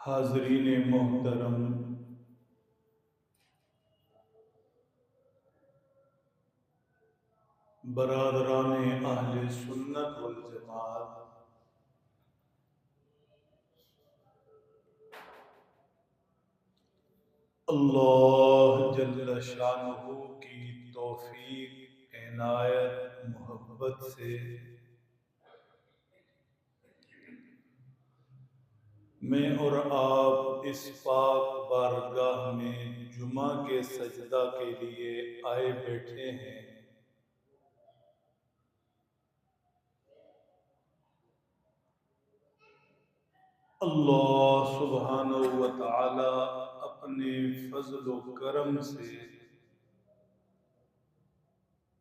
हाज़रीन मोहतरम, बरादरान अहले सुन्नत वल जमात, अल्लाह जल्ल शानुहु की तौफीक इनायत मोहब्बत से मैं और आप इस पाक बारगाह में जुमा के सजदा के लिए आए बैठे हैं। अल्लाह सुब्हानहु व तआला अपने फजल व करम से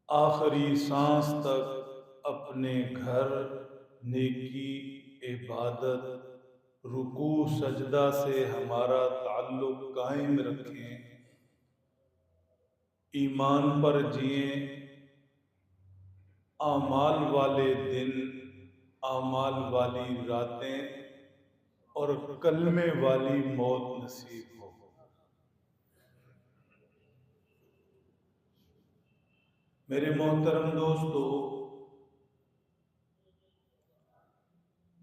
आखिरी सांस तक अपने घर, नेकी, इबादत, रुकू सजदा से हमारा ताल्लुक कायम रखें, ईमान पर जिए, आमाल वाले दिन, आमाल वाली रातें और कलमे वाली मौत नसीब हो। मेरे मोहतरम दोस्तों,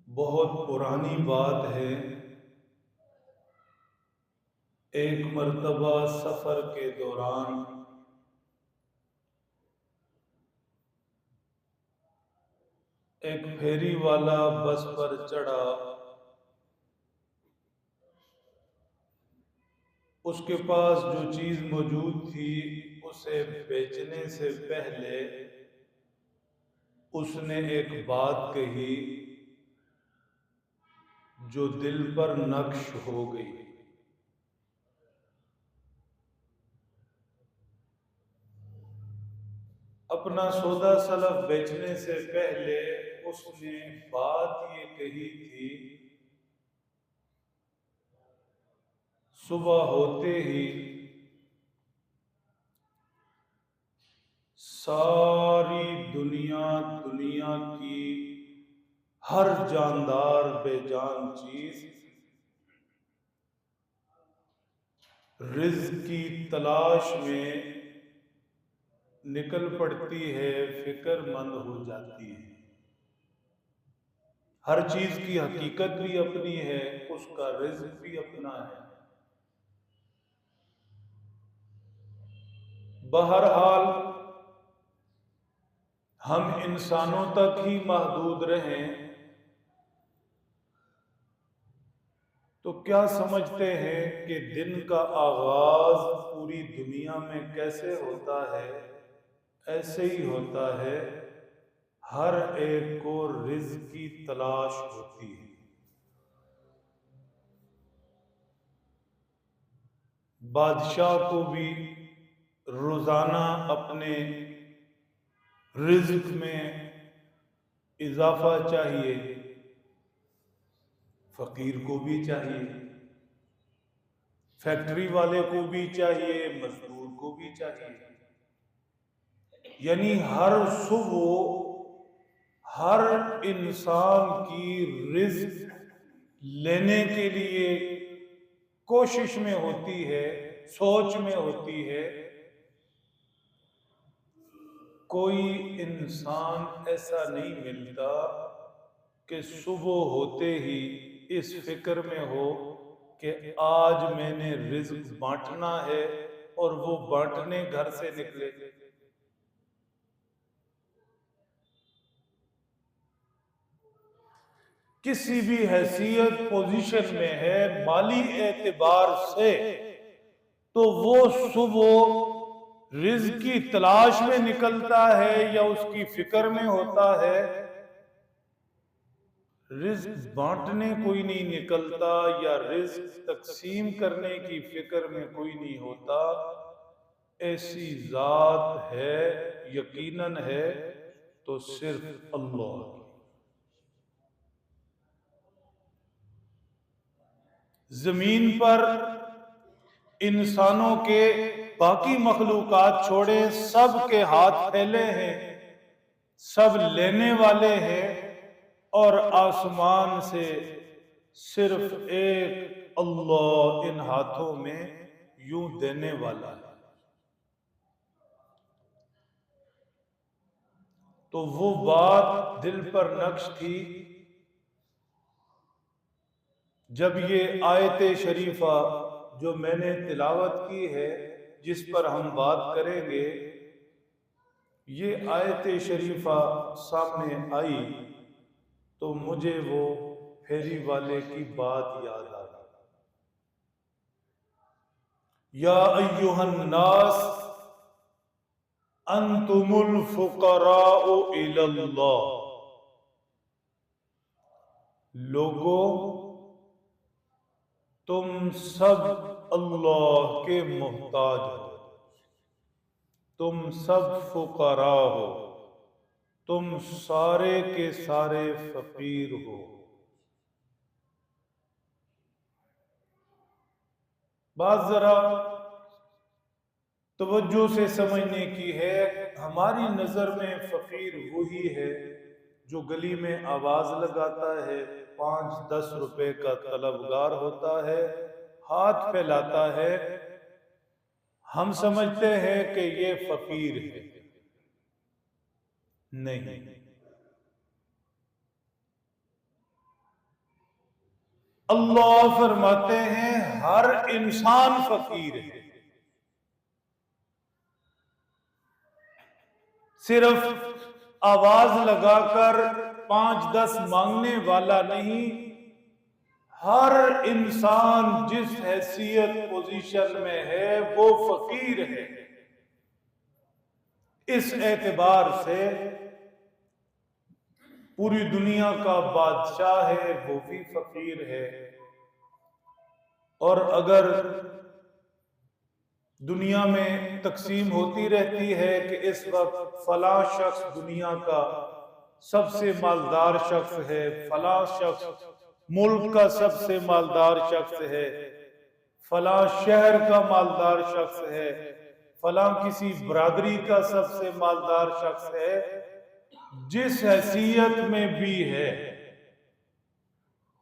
बहुत पुरानी बात है। एक मर्तबा सफर के दौरान एक फेरी वाला बस पर चढ़ा। उसके पास जो चीज मौजूद थी उसे बेचने से पहले उसने एक बात कही जो दिल पर नक्श हो गई। अपना सौदा सलफ बेचने से पहले उसने बात ये कही थी, सुबह होते ही सारी दुनिया की हर जानदार बेजान चीज रिज़्क़ की तलाश में निकल पड़ती है, फिक्रमंद हो जाती है। हर चीज की हकीकत भी अपनी है, उसका रिज़्क़ भी अपना है। बहरहाल हम इंसानों तक ही महदूद रहें तो क्या समझते हैं कि दिन का आगाज पूरी दुनिया में कैसे होता है? ऐसे ही होता है, हर एक को रिज़्क़ की तलाश होती है। बादशाह को भी रोजाना अपने रिज़्क़ में इजाफा चाहिए, फकीर को भी चाहिए, फैक्ट्री वाले को भी चाहिए, मजदूर को भी चाहिए। यानी हर सुबह हर इंसान की रिज़्क़ लेने के लिए कोशिश में होती है, सोच में होती है। कोई इंसान ऐसा नहीं मिलता कि सुबह होते ही इस फिक्र में हो कि आज मैंने रिज़्क़ बांटना है और वो बांटने घर से निकले। किसी भी हैसियत पोजीशन में है माली एतबार से, तो वो सुबह रिज़्क़ की तलाश में निकलता है या उसकी फिक्र में होता है। रिज़्क़ बांटने कोई नहीं निकलता या रिज़्क़ तकसीम करने की फिक्र में कोई नहीं होता। ऐसी जात है, यकीनन है तो सिर्फ अल्लाह की। जमीन पर इंसानों के बाकी मखलूकात छोड़े, सब के हाथ फैले हैं, सब लेने वाले हैं और आसमान से सिर्फ एक अल्लाह इन हाथों में यूं देने वाला है। तो वो बात दिल पर नक्श थी जब ये आयत शरीफा जो मैंने तिलावत की है, जिस पर हम बात करेंगे, ये आयत शरीफा सामने आई तो मुझे वो फेरी वाले की बात याद आ गई। या अय्युहन नास अंतुमुल फुकराउ इलल्लाह, लोगों तुम सब अल्लाह के मोहताज हो, तुम सब फुकरा हो, तुम सारे के सारे फकीर हो। बात जरा तवज्जो से समझने की है। हमारी नजर में फकीर वही है जो गली में आवाज लगाता है, 5-10 रुपए का तलबगार होता है, हाथ फैलाता है, हम समझते हैं कि ये फकीर है। नहीं, अल्लाह फरमाते हैं हर इंसान फकीर है, सिर्फ आवाज लगाकर 5-10 मांगने वाला नहीं। हर इंसान जिस हैसियत पोजीशन में है वो फकीर है। इस एतबार से पूरी दुनिया का बादशाह है वो भी फकीर है। और अगर दुनिया में तकसीम होती रहती है कि इस वक्त फला शख्स दुनिया का सबसे मालदार शख्स है, फला शख्स मुल्क का सबसे मालदार शख्स है, फला शहर का मालदार शख्स है, फला किसी बरादरी का सबसे मालदार शख्स है, जिस हैसियत में भी है,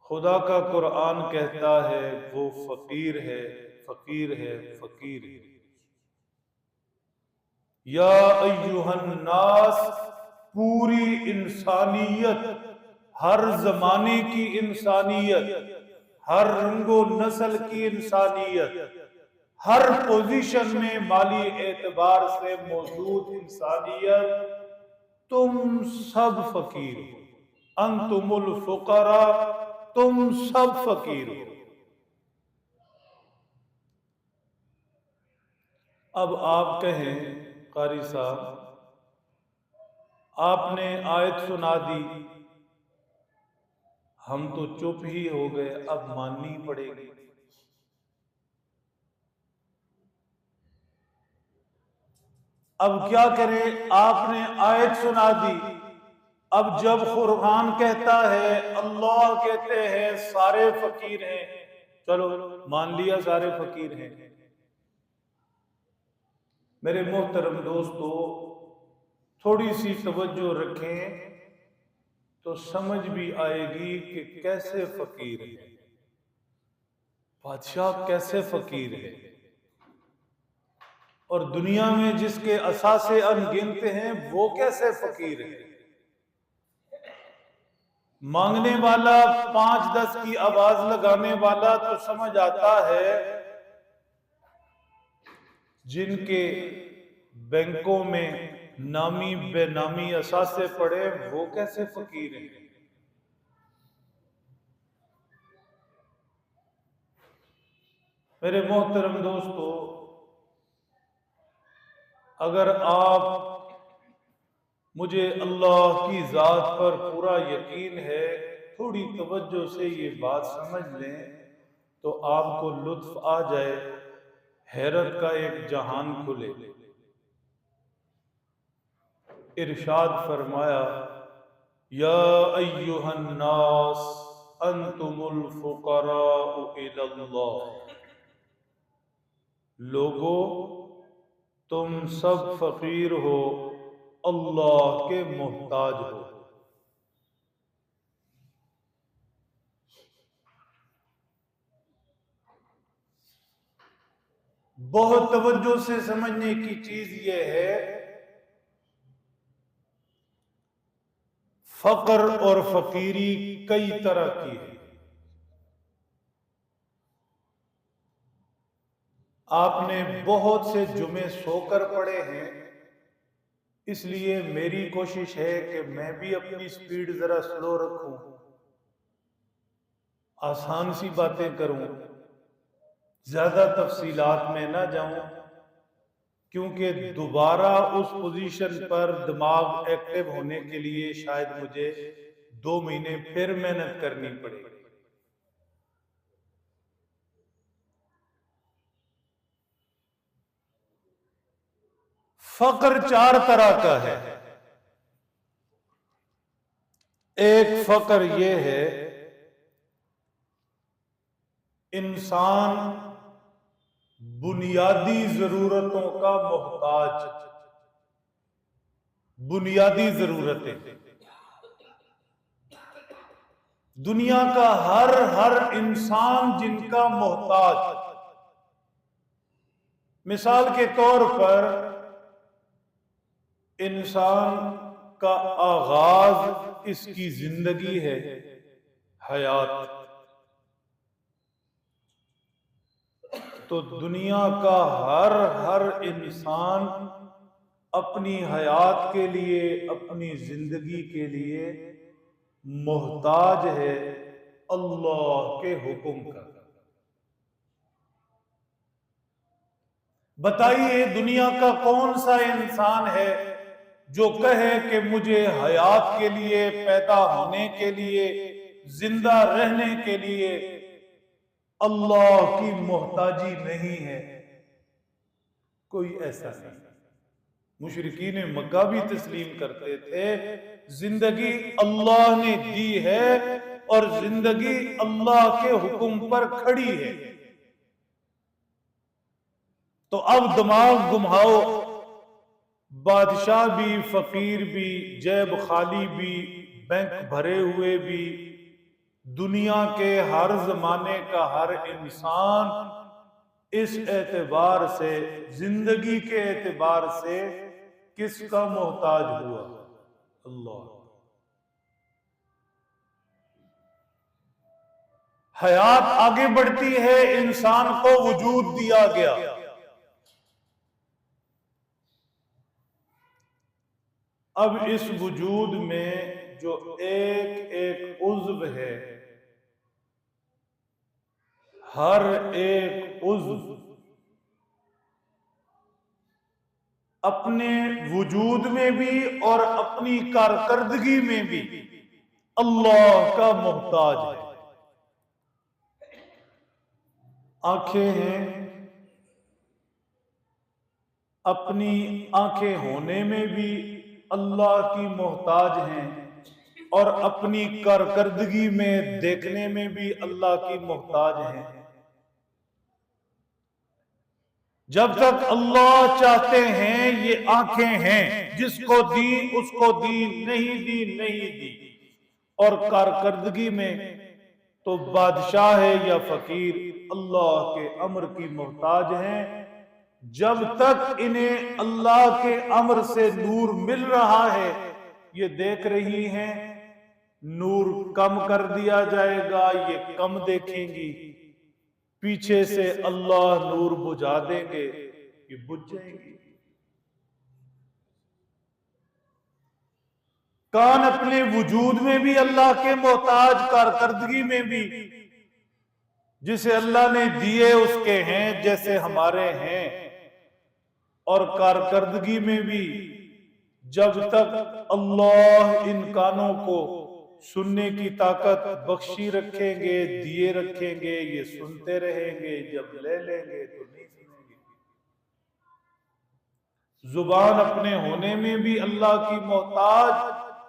खुदा का कुरान कहता है वो फकीर है, फकीर है, फकीर है। या अय्युहन नास, पूरी इंसानियत, हर जमाने की इंसानियत, हर रंगो नस्ल की इंसानियत, हर पोजीशन में माली एतबार से मौजूद इंसानियत, तुम सब फकीर हो। अंतुमुल फुकरा, तुम सब फकीर हो। अब आप कहें कारी साहब, आपने आयत सुना दी, हम तो चुप ही हो गए, अब माननी पड़ेगी। अब क्या करें? आपने आयत सुना दी, अब जब कुरान कहता है, अल्लाह कहते हैं सारे फकीर हैं, चलो मान लिया सारे फकीर हैं। मेरे मोहतरम दोस्तों, थोड़ी सी तवज्जो रखें तो समझ भी आएगी कि कैसे फकीर है, बादशाह कैसे फकीर है, और दुनिया में जिसके असासे अनगिनत हैं वो कैसे फकीर है। मांगने वाला, 5-10 की आवाज लगाने वाला तो समझ आता है, जिनके बैंकों में नामी बेनामी असासे पड़े वो कैसे फकीर हैं। मेरे मोहतरम दोस्तों, अगर आप, मुझे अल्लाह की जात पर पूरा यकीन है, थोड़ी तवज्जो से ये बात समझ लें तो आपको लुत्फ आ जाए, हैरत का एक जहान खुले। इरशाद फरमाया, या अय्युहन नास अंतुमुल फुकराउ इलल्लाह, लोगो तुम सब फकीर हो, अल्लाह के मोहताज हो। बहुत तवज्जो से समझने की चीज यह है, फक्र और फकीरी कई तरह की है। आपने बहुत से जुमे सोकर पढ़े हैं, इसलिए मेरी कोशिश है कि मैं भी अपनी स्पीड जरा स्लो रखूं, आसान सी बातें करूं, ज्यादा तफसीलात में ना जाऊं, क्योंकि दोबारा उस पोजीशन पर दिमाग एक्टिव होने के लिए शायद मुझे 2 महीने फिर मेहनत करनी पड़ेगी। फक्र 4 तरह का है। एक फक्र यह है, इंसान बुनियादी जरूरतों का मोहताज, बुनियादी जरूरतें, दुनिया का हर इंसान जिनका मोहताज। मिसाल के तौर पर इंसान का आगाज इसकी जिंदगी है, हयात। तो दुनिया का हर इंसान अपनी हयात के लिए, अपनी जिंदगी के लिए मोहताज है अल्लाह के हुक्म का। बताइए दुनिया का कौन सा इंसान है जो कहे कि मुझे हयात के लिए, पैदा होने के लिए, जिंदा रहने के लिए अल्लाह की मोहताजी नहीं है? कोई ऐसा नहीं। मुशरिकीन मक्का भी तस्लीम करते थे, जिंदगी अल्लाह ने दी है और जिंदगी अल्लाह के हुक्म पर खड़ी है। तो अब दिमाग घुमाओ, बादशाह भी, फकीर भी, जेब खाली भी, बैंक भरे हुए भी, दुनिया के हर जमाने का हर इंसान इस एतबार से, जिंदगी के एतबार से किसका मोहताज हुआ? अल्लाह। हयात आगे बढ़ती है, इंसान को वजूद दिया गया। अब इस वजूद में जो एक एक उज़्व है, हर एक उज़्व अपने वजूद में भी और अपनी कारकर्दगी में भी अल्लाह का मोहताज है। आंखें हैं, अपनी आंखें होने में भी अल्लाह की मोहताज हैं और अपनी कारकर्दगी में, देखने में भी अल्लाह की मोहताज हैं। जब तक अल्लाह चाहते हैं, ये आंखें हैं, जिसको दी उसको दी, नहीं दी नहीं दी। और कारकर्दगी में तो बादशाह है या फकीर, अल्लाह के अम्र की मोहताज हैं। जब तक इन्हें अल्लाह के अम्र से नूर मिल रहा है, ये देख रही हैं, नूर कम कर दिया जाएगा, ये कम देखेंगी। पीछे से अल्लाह नूर बुझा देंगे, ये बुझ जाएंगी। कान अपने वजूद में भी अल्लाह के मोहताज, कारकर्दगी में भी। जिसे अल्लाह ने दिए उसके हैं जैसे हमारे हैं, और कारकर्दगी में भी जब तक अल्लाह इन कानों को सुनने की ताकत बख्शी रखेंगे, दिए रखेंगे, ये सुनते रहेंगे। जब ले लेंगे तो नहीं सुनेंगे। जुबान अपने होने में भी अल्लाह की मोहताज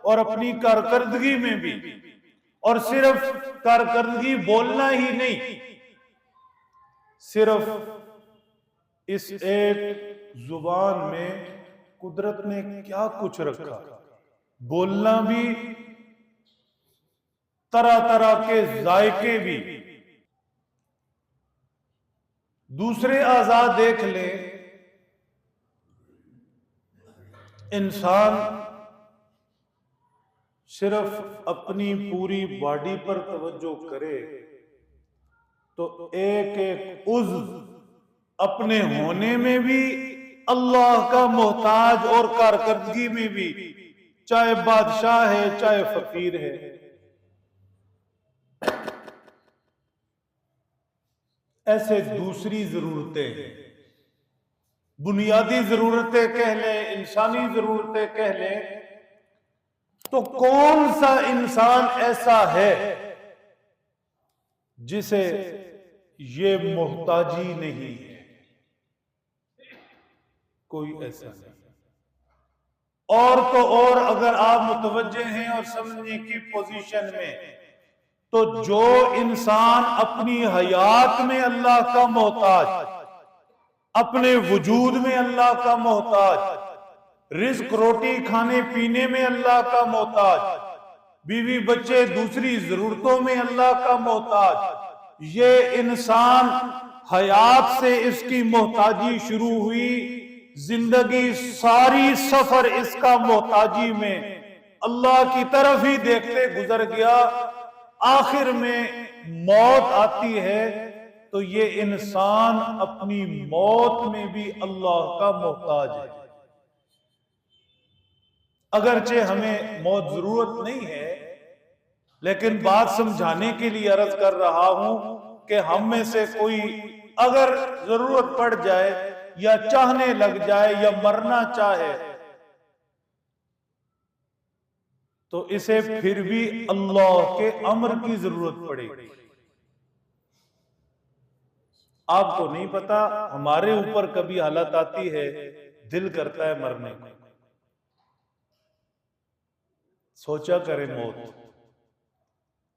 और अपनी कारकर्दगी में भी। और सिर्फ कारकर्दगी बोलना ही नहीं, सिर्फ इस एक जुबान में कुदरत ने क्या कुछ रखा। बोलना भी, तरह तरह के जायके भी। दूसरे आजाद देख ले, इंसान सिर्फ अपनी पूरी बॉडी पर तवज्जो करे तो एक एक उज़्व अपने होने में भी अल्लाह का मोहताज और कारकर्दगी में भी, चाहे बादशाह है चाहे फकीर है। ऐसे दूसरी जरूरतें, बुनियादी जरूरतें कह लें, इंसानी जरूरतें कह लें, तो कौन सा इंसान ऐसा है जिसे ये मोहताजी नहीं है? कोई ऐसा नहीं। और तो और अगर आप मुतवज्जे हैं और समझने की पोजीशन में, तो जो इंसान अपनी हयात में अल्लाह का मोहताज, अपने वजूद में अल्लाह का मोहताज, रिस्क रोटी खाने पीने में अल्लाह का मोहताज, बीवी बच्चे दूसरी जरूरतों में अल्लाह का मोहताज, ये इंसान हयात से इसकी मोहताजी शुरू हुई, जिंदगी सारी सफर इसका मोहताजी में अल्लाह की तरफ ही देखते गुजर गया। आखिर में मौत आती है तो ये इंसान अपनी मौत में भी अल्लाह का मोहताज है। अगरचे हमें मौत जरूरत नहीं है, लेकिन बात समझाने के लिए अर्ज कर रहा हूं कि हम में से कोई अगर जरूरत पड़ जाए या चाहने लग जाए या मरना चाहे तो इसे फिर भी अल्लाह के अम्र की जरूरत पड़ेगी। आपको नहीं पता, हमारे ऊपर कभी हालत आती है दिल करता है मरने को, सोचा करे मौत,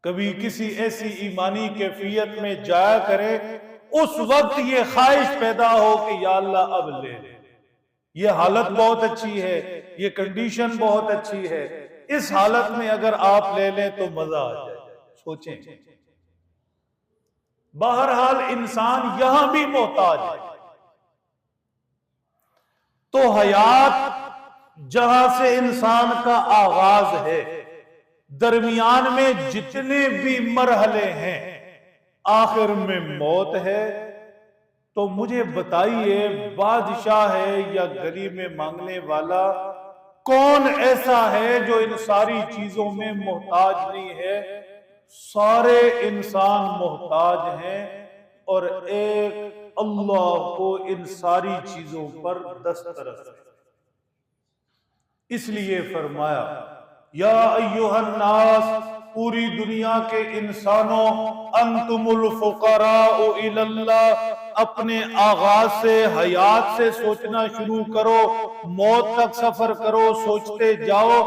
कभी किसी ऐसी ईमानी कैफियत में जाया करे उस वक्त ये ख्वाहिश पैदा हो कि या अल्लाह अब ले, ये हालत बहुत अच्छी है, ये कंडीशन बहुत अच्छी है, इस हालत में अगर आप ले लें तो मजा आ जाए। सोचें, बहरहाल इंसान यहां भी मोहताज है। तो हयात जहां से इंसान का आगाज है, दरमियान में जितने भी मरहले हैं, आखिर में मौत है। तो मुझे बताइए, बादशाह है या गली में मांगने वाला, कौन ऐसा है जो इन सारी चीजों में मोहताज नहीं है? सारे इंसान मोहताज हैं और एक अल्लाह को इन सारी चीजों पर दस्तरस है। इसलिए फरमाया, या अय्युहन नास, पूरी दुनिया के इंसानों, अंतुमुल फुकराउ इलल्लाह, अपने आगाज से, हयात से सोचना शुरू करो, मौत तक सफर करो, सोचते जाओ,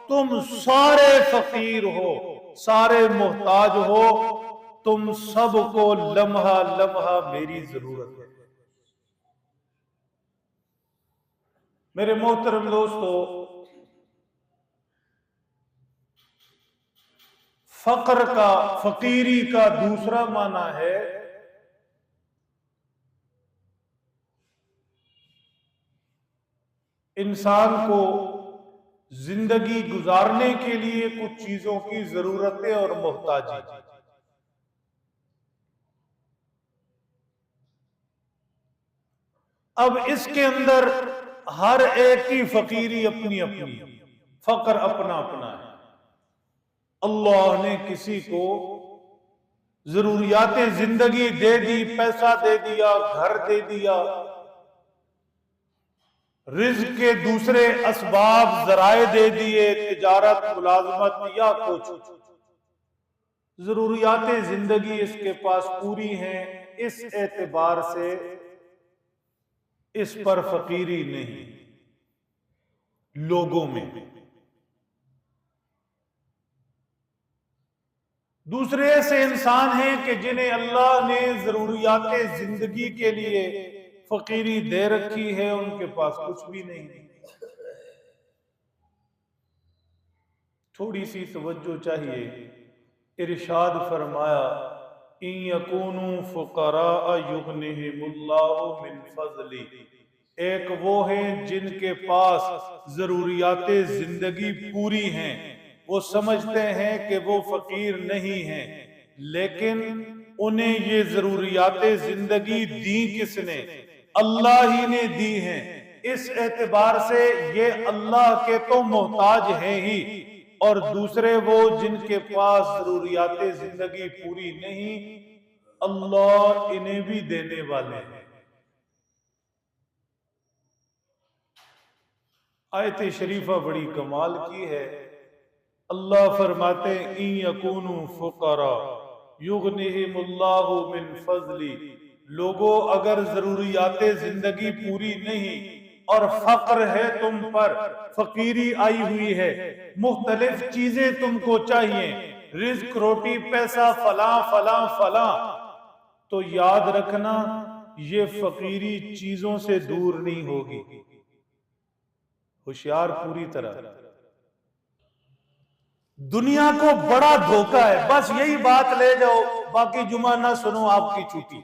तुम सारे फकीर हो, सारे मोहताज हो, तुम सबको लम्हा लम्हा मेरी जरूरत है। मेरे मोहतरम दोस्तों, फक्र का, फकीरी का दूसरा माना है इंसान को जिंदगी गुजारने के लिए कुछ चीजों की जरूरतें और मोहताजी। अब इसके अंदर हर एक की फकीरी अपनी अपनी, फक्र अपना अपना है। अल्लाह ने किसी को जरूरियातें जिंदगी दे दी, पैसा दे दिया, घर दे दिया, रिज़्क़ के दूसरे असबाब जराए दे दिए, तिजारत, मुलाजमत या कुछ, जरूरियातें जिंदगी इसके पास पूरी हैं। इस एतबार से इस पर फकीरी नहीं। लोगों में दूसरे ऐसे इंसान हैं कि जिन्हें अल्लाह ने जरूरियातें जिंदगी के लिए फकीरी दे रखी है, उनके पास कुछ भी नहीं। थोड़ी सी तवज्जो चाहिए। इरशाद फरमाया, इन यकूनु फुकरा युगनिहिमुल्लाहु मिन फज़ली। एक वो हैं जिनके पास जरूरियाते जिंदगी पूरी हैं, वो समझते हैं कि वो फकीर नहीं हैं, लेकिन उन्हें ये जरूरियाते जिंदगी दी किसने? अल्लाह ही ने दी हैं। इस एतबार से ये अल्लाह के तो मोहताज हैं ही, और दूसरे वो जिनके पास जरूरियाते जिंदगी पूरी नहीं, अल्लाह इन्हें भी देने वाले हैं। आयत शरीफा बड़ी कमाल की है। अल्लाह फरमाते इन यकूनु फुकरा युगनिहिमुल्लाहु मिन फज़ली। लोगों, अगर जरूरियाते जिंदगी पूरी नहीं और फक्र है तुम पर, फकीरी आई हुई है, मुख्तलिफ चीजें तुमको चाहिए, रिज्क, रोटी, पैसा, फला फला फला, तो याद रखना ये फकीरी चीजों से दूर नहीं होगी। होशियार पूरी तरह। दुनिया को बड़ा धोखा है, बस यही बात ले जाओ, बाकी जुमा ना सुनो आपकी छुट्टी।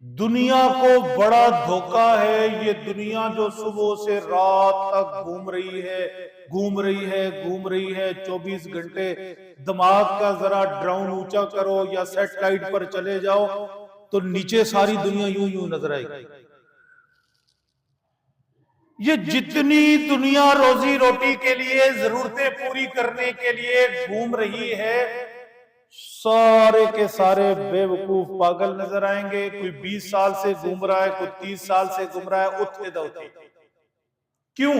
दुनिया को बड़ा धोखा है ये दुनिया जो सुबह से रात तक घूम रही है, घूम रही है, घूम रही है 24 घंटे। दिमाग का जरा ड्रोन ऊंचा करो या सैटेलाइट पर चले जाओ तो नीचे सारी दुनिया यूं यूं नजर आएगी। ये जितनी दुनिया रोजी रोटी के लिए, जरूरतें पूरी करने के लिए घूम रही है, सारे के सारे बेवकूफ पागल नजर आएंगे। कोई 20 साल से घूम रहा है, कोई 30 साल से घूम रहा है, उठे दौड़े। क्यों?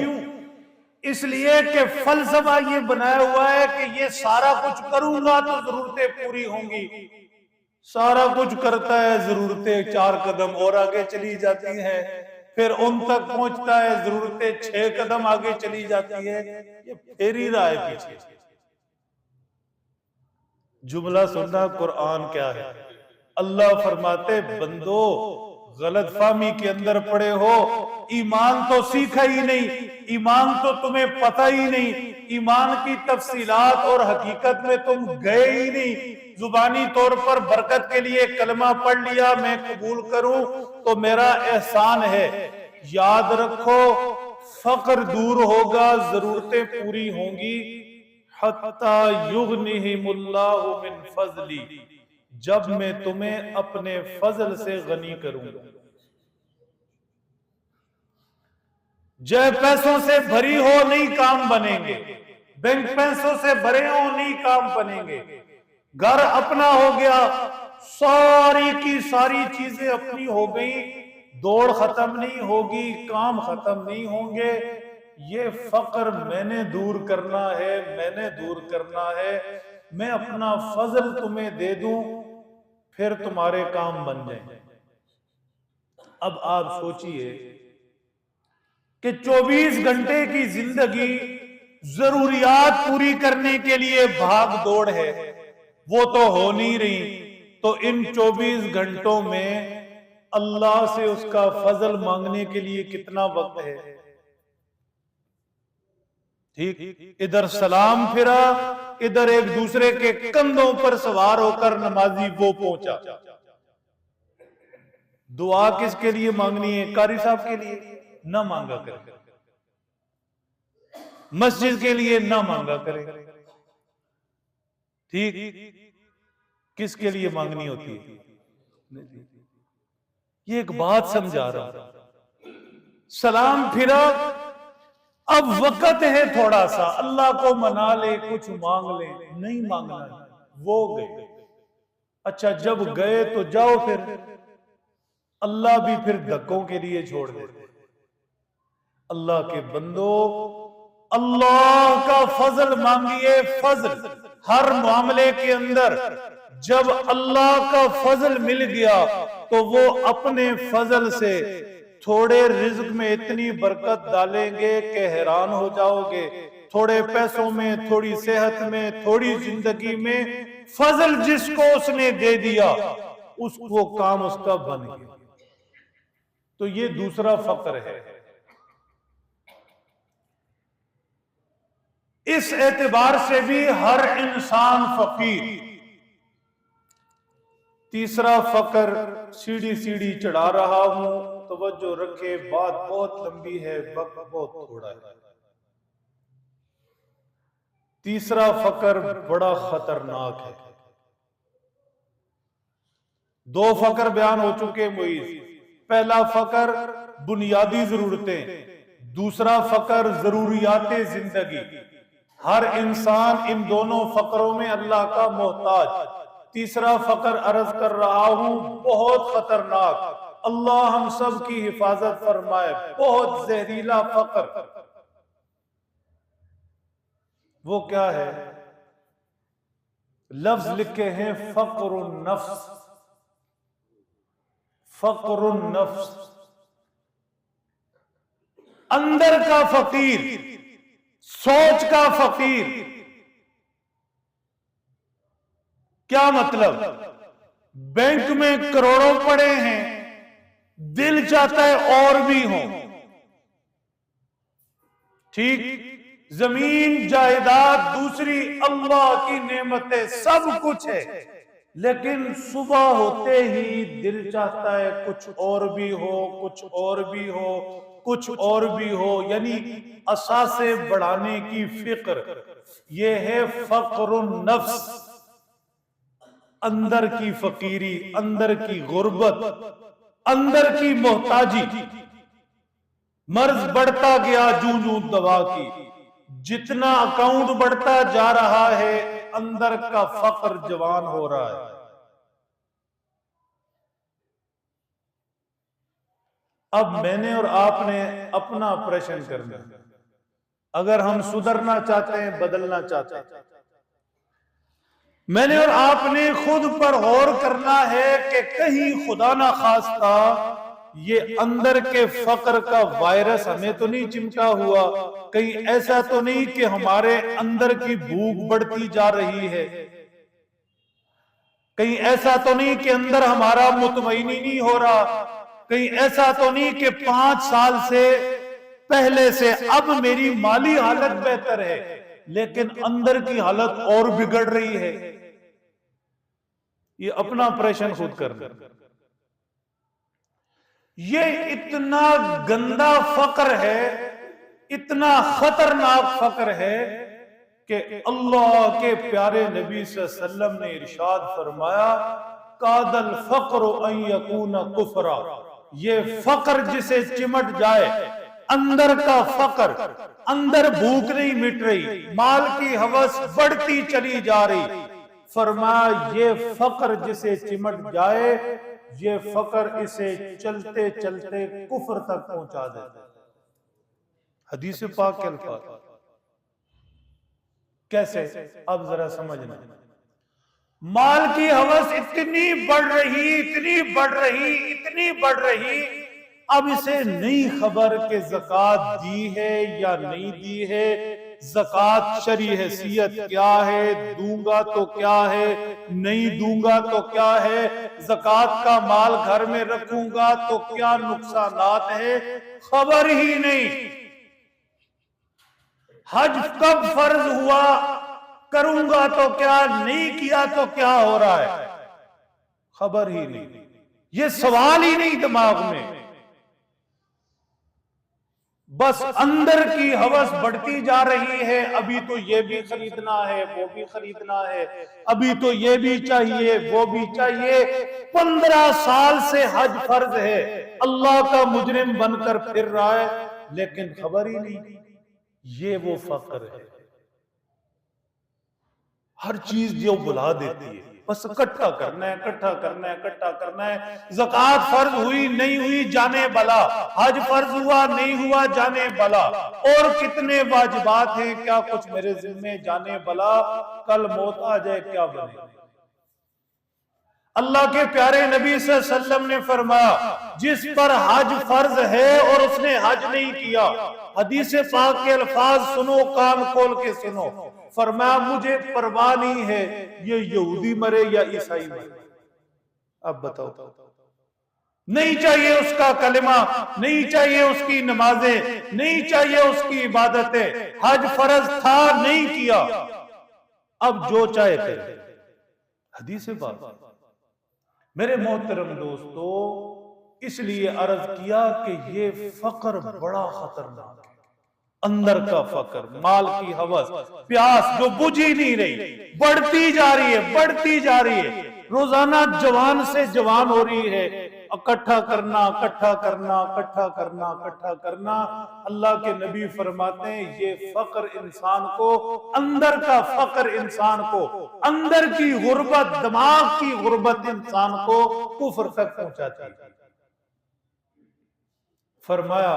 इसलिए कि फलसफा ये बनाया हुआ है कि ये सारा कुछ करूंगा तो जरूरतें पूरी होंगी। सारा कुछ करता है, जरूरतें 4 कदम और आगे चली जाती हैं, फिर उन तक पहुंचता है, जरूरतें 6 कदम आगे चली जाती है। ये फेर ही रहा है पीछे। जुमला सुनना कुरान क्या है। अल्लाह फरमाते बंदो, गलत फहमी के अंदर पड़े हो, ईमान तो सीखा ही नहीं, ईमान तो तुम्हें पता ही नहीं, ईमान की तफसीलात और हकीकत में तुम गए ही नहीं। जुबानी तौर पर बरकत के लिए कलमा पढ़ लिया, मैं कबूल करूं तो मेरा एहसान है। याद रखो, फक्र दूर होगा, जरूरतें पूरी होंगी। हत्ता युगनिहिमुल्लाहु मिन फज़ली, जब मैं तुम्हें अपने फजल से गनी करूंगा। जय पैसों से भरी हो नहीं काम बनेंगे, बैंक पैसों से भरे हो नहीं काम बनेंगे। घर अपना हो गया, सारी की सारी चीजें अपनी हो गई, दौड़ खत्म नहीं होगी, काम खत्म नहीं होंगे। ये फक्र मैंने दूर करना है, मैंने दूर करना है। मैं अपना फजल तुम्हें दे दूं, फिर तुम्हारे काम बन जाएंगे। अब आप सोचिए कि 24 घंटे की जिंदगी जरूरियात पूरी करने के लिए भाग दौड़ है, वो तो हो नहीं रही, तो इन 24 घंटों में अल्लाह से उसका फजल मांगने के लिए कितना वक्त है? ठीक, इधर सलाम फिरा, इधर एक दूसरे के कंधों पर सवार होकर नमाजी वो पहुंचा। दुआ किसके लिए मांगनी है? कारी साहब के लिए ना मांगा करे, मस्जिद के लिए ना मांगा करे। ठीक, किसके लिए मांगनी होती है? ये एक बात समझा रहा हूं। सलाम फिरा, अब वक्त है थोड़ा सा, अल्लाह को मना ले, कुछ मांग ले। नहीं मांगना है, वो गए। अच्छा, जब गए तो जाओ, फिर अल्लाह भी फिर धक्कों के लिए छोड़ देते। अल्लाह के बंदो, अल्लाह का फजल मांगिए। फजल हर मामले के अंदर, जब अल्लाह का फजल मिल गया तो वो अपने फजल से थोड़े रिज्क में इतनी बरकत डालेंगे कि हैरान हो जाओगे। थोड़े पैसों में, थोड़ी सेहत में, थोड़ी जिंदगी में फजल जिसको उसने दे दिया, उसको काम उसका बन गया। तो ये दूसरा फक्र है। इस एतबार से भी हर इंसान फकीर, तीसरा फकर सीढ़ी सीढ़ी चढ़ा रहा हूं, तवज्जो रखे, बात बहुत लंबी है, वक्त बहुत थोड़ा है। तीसरा फकर बड़ा खतरनाक है। दो फकर बयान हो चुके मुईज। पहला फकर बुनियादी जरूरतें, दूसरा फकर जरूरियाते जिंदगी। हर इंसान इन दोनों फकरों में अल्लाह का मोहताज। तीसरा फकर अर्ज कर रहा हूं, बहुत खतरनाक, अल्लाह हम सब की हिफाजत फरमाए, बहुत जहरीला फकर। वो क्या है? लफ्ज लिखे हैं फकरुन नफ्स। फकरुन नफ्स, अंदर का फकीर, सोच का फकीर। क्या मतलब? बैंक में करोड़ों पड़े हैं, दिल चाहता है और भी हो, ठीक, जमीन जायदाद दूसरी अल्लाह की नेमतें सब कुछ है, लेकिन सुबह होते ही दिल चाहता है कुछ और भी हो, कुछ और भी हो, कुछ और भी हो, यानी असासे बढ़ाने की फिक्र। यह है फकरुन नफ्स, अंदर की फकीरी, अंदर की गुर्बत, अंदर की मोहताजी। मर्ज बढ़ता गया जूं जूं दवा की, जितना अकाउंट बढ़ता जा रहा है अंदर का फक्र जवान हो रहा है। अब मैंने और आपने अपना ऑपरेशन करना है। अगर हम सुधरना चाहते हैं, बदलना चाहते हैं, मैंने और आपने खुद पर गौर करना है कि कहीं खुदा ना खास्ता ये अंदर के फक्र का वायरस हमें तो नहीं चिमटा हुआ, कहीं ऐसा तो नहीं कि हमारे अंदर की भूख बढ़ती जा रही है, कहीं ऐसा तो नहीं कि अंदर हमारा मुतमईनी नहीं हो रहा, कहीं ऐसा तो नहीं कि 5 साल से पहले से अब मेरी माली हालत बेहतर है लेकिन अंदर की हालत और बिगड़ रही है। ये अपना ऑपरेशन खुद करना। ये इतना गंदा फक्र है, इतना खतरनाक फक्र है कि अल्लाह के प्यारे नबी सल्लल्लाहु अलैहि वसल्लम ने इरशाद फरमाया, कादल फक्र अन यकून कुफरा। ये फक्र जिसे चिमट जाए, अंदर का फक्र, अंदर भूख नहीं मिट रही, माल की हवस बढ़ती चली जा रही, फरमाया ये फक्र जिसे चिमट जाए, ये फक्र इसे चलते चलते कुफ्र तक पहुंचा देता है। हदीस पाक के अल्फाज। कैसे? अब जरा समझना। माल की हवस इतनी बढ़ रही, इतनी बढ़ रही, इतनी बढ़ रही, अब इसे नहीं खबर कि ज़कात दी है या नहीं दी है, ज़कात शरई हैसियत क्या है, दूंगा तो क्या है, नहीं दूंगा तो क्या है, ज़कात का माल घर में रखूंगा तो क्या नुकसानात है, खबर ही नहीं। हज कब फर्ज हुआ, करूंगा तो क्या, नहीं किया तो क्या हो रहा है, खबर ही नहीं। ये सवाल ही नहीं दिमाग में, बस अंदर की हवस बढ़ती जा रही है। अभी तो ये भी खरीदना है, वो भी खरीदना है, अभी तो ये भी चाहिए, वो भी चाहिए। 15 साल से हज फर्ज है, अल्लाह का मुजरिम बनकर फिर रहा है लेकिन खबर ही नहीं। ये वो फक्र है, हर चीज जो बुला देती है, बस इकट्ठा करना है, इकट्ठा करना है, इकट्ठा करना है। ज़कात फर्ज हुई नहीं हुई जाने भला, हज फर्ज हुआ नहीं हुआ जाने भला, और कितने वाजिबात हैं, क्या कुछ मेरे जिम्मे जाने भला, कल मौत आ जाए क्या बने। अल्लाह के प्यारे नबी सल्लल्लाहु अलैहि वसल्लम ने फरमाया, जिस पर हज फर्ज है और उसने हज नहीं किया, हदीस पाक के अल्फाज सुनो, कान खोल के सुनो, फरमाया मुझे परवाह नहीं है ये यहूदी मरे या ईसाई मरे। अब बताओ, नहीं चाहिए उसका कलिमा, नहीं चाहिए उसकी नमाजें, नहीं चाहिए उसकी इबादतें, हज फर्ज था नहीं किया, अब जो चाहे करे। हदीस पाक मेरे मोहतरम दोस्तों, इसलिए अर्ज किया कि ये फकर बड़ा खतरनाक है। अंदर का फकर, माल की हवस, प्यास जो बुझ ही नहीं रही, बढ़ती जा रही है, बढ़ती जा रही है, रोजाना जवान से जवान हो रही है। इकट्ठा करना, इकट्ठा करना, इकट्ठा करना, इकट्ठा करना। अल्लाह के नबी फरमाते हैं ये फकर इंसान को, अंदर का फकर इंसान को, अंदर की गुर्बत, दिमाग की गुर्बत इंसान को कुफ्र तक पहुंचाती है। फरमाया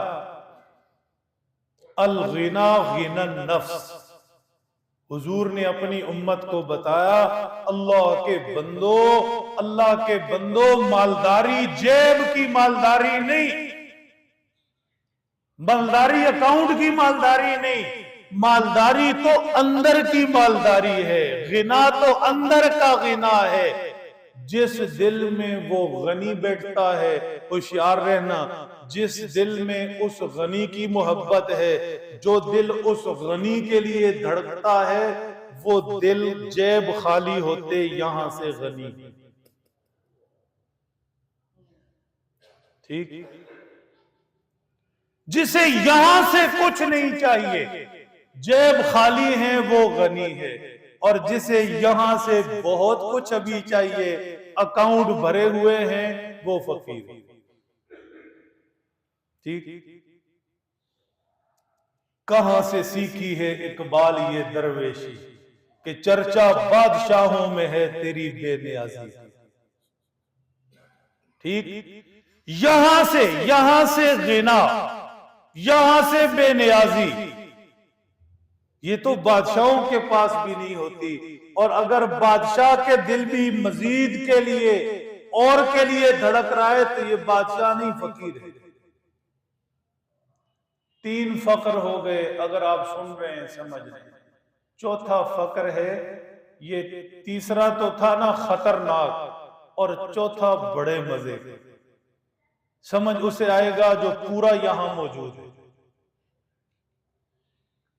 अल गिना गिनन नफ्स। हुजूर ने अपनी उम्मत को बताया, अल्लाह के बंदो, अल्लाह के बंदो, मालदारी जेब की मालदारी नहीं, मालदारी अकाउंट की मालदारी नहीं, मालदारी तो अंदर की मालदारी है। गिना तो अंदर का गिना है। जिस दिल में वो गनी बैठता है, होशियार रहना, जिस दिल में उस गनी की मोहब्बत है, जो दिल उस गनी के लिए धड़कता है, वो दिल जेब खाली होते यहां से गनी। ठीक, जिसे यहां से कुछ नहीं चाहिए, जेब खाली है, वो गनी है। और जिसे यहां से बहुत कुछ अभी चाहिए, अकाउंट भरे हुए हैं, वो फकीर है। ठीक, कहां से सीखी है इकबाल ये दरवेशी, कि चर्चा बादशाहों में है तेरी बेनियाजी। ठीक, यहां से गिना, यहां से बेनियाजी, ये तो बादशाहों के पास भी नहीं होती। और अगर बादशाह के दिल भी मजीद के लिए और के लिए धड़क रहा है, तो ये बादशाह नहीं, फकीर है। 3 फकर हो गए, अगर आप सुन रहे हैं समझ रहे हैं। चौथा फकर है, ये तीसरा तो था ना खतरनाक, और चौथा बड़े मजे, समझ उसे आएगा जो पूरा यहां मौजूद है।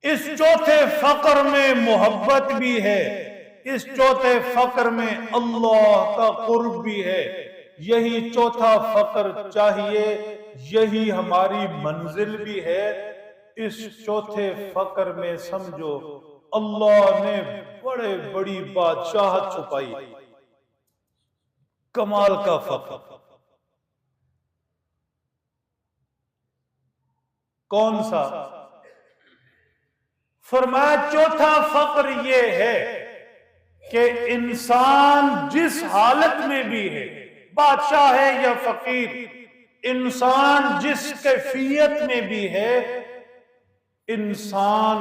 इस चौथे फकर में मोहब्बत भी है, इस चौथे फकर में अल्लाह का कुर्ब भी है। यही चौथा फकर चाहिए, यही हमारी मंजिल भी है। इस चौथे फकर में समझो अल्लाह ने बड़े बड़ी बादशाहत छुपाई। कमाल का फकर कौन सा? फरमाया चौथा फकर ये है कि इंसान जिस हालत में भी है, बादशाह है या फकीर, इंसान जिस कैफियत में भी है, इंसान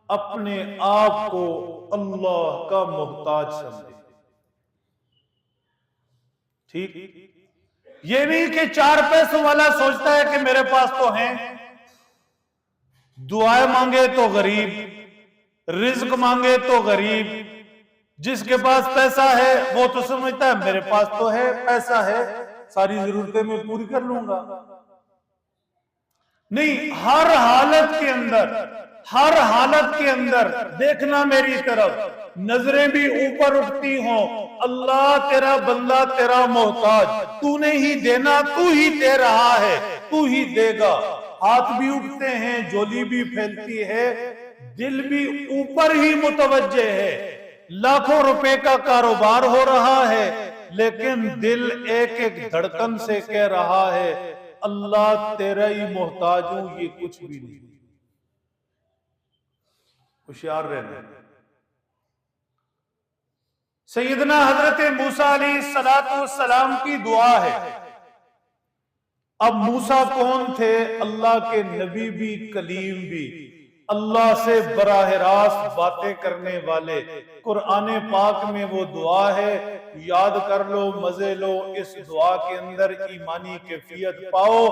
अपने आप को अल्लाह का मोहताज समझे। ठीक, ये नहीं कि 4 पैसों वाला सोचता है कि मेरे पास तो हैं, दुआएं मांगे तो गरीब, रिज्क मांगे तो गरीब। जिसके पास पैसा है वो तो समझता है मेरे पास तो है, पैसा है, सारी जरूरतें मैं पूरी कर लूंगा। नहीं, हर हालत के अंदर, हर हालत के अंदर देखना मेरी तरफ, नजरें भी ऊपर उठती हों, अल्लाह तेरा बंदा, तेरा मोहताज, तूने ही देना, तू ही दे रहा है, तू ही देगा। हाथ भी उठते हैं, झोली भी फैलती है, दिल भी ऊपर ही मुतवज्जे है। लाखों रुपए का कारोबार हो रहा है, लेकिन दिल एक एक धड़कन से कह रहा है अल्लाह तेरा ही मोहताज हूं, ये कुछ भी नहीं। होशियार रहना। सैयदना हजरत मूसा अलैहिस्सलाम की दुआ है। अब मूसा कौन थे? अल्लाह के नबी भी, कलीम भी, अल्लाह से बराह रास्त बातें करने वाले। कुरान पाक में वो दुआ है, याद कर लो, मजे लो, इस दुआ के अंदर ईमानी कैफियत पाओ।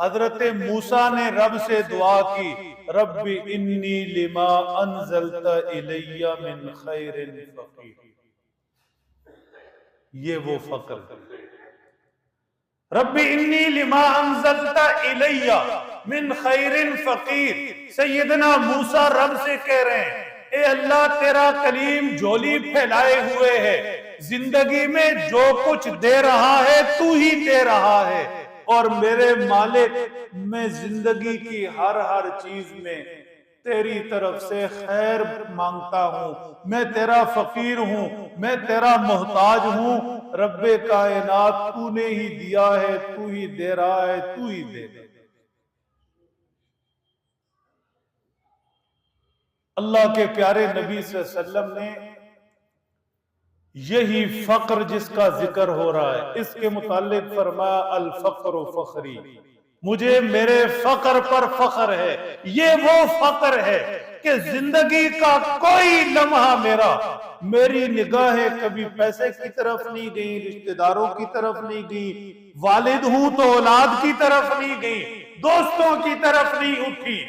हजरत मूसा ने रब से दुआ की, रब्बी इन्नी लिमा अनज़लता इलैया मिन खैरिन फकीर। ये वो फकर, रब्बी इन्नी लिमा अनज़लता इलैया मिन खैरिन फकीर। सैयदना मूसा रब से कह रहे हैं, ए अल्लाह तेरा कलीम झोली फैलाए हुए है, जिंदगी में जो कुछ दे रहा है तू ही दे रहा है, और मेरे मालिक मैं जिंदगी की हर हर चीज में तेरी तरफ से खैर मांगता हूं। मैं तेरा फकीर हूं, मैं तेरा मोहताज हूं। रब्बे कायनात तूने ही दिया है, तू ही दे रहा है, तू ही देगा। अल्लाह के प्यारे नबी सल्लल्लाहु अलैहि वसल्लम ने यही फक्र जिसका जिक्र हो रहा है, इसके मुतालिक फरमाया अल फक्र फखरी, मुझे मेरे फक्र पर फख्र है। ये वो फक्र है कि जिंदगी का कोई लम्हा मेरी निगाहें कभी पैसे की तरफ नहीं गई, रिश्तेदारों की तरफ नहीं गई, वालिद हूं तो औलाद की तरफ नहीं गई, दोस्तों की तरफ नहीं उठी।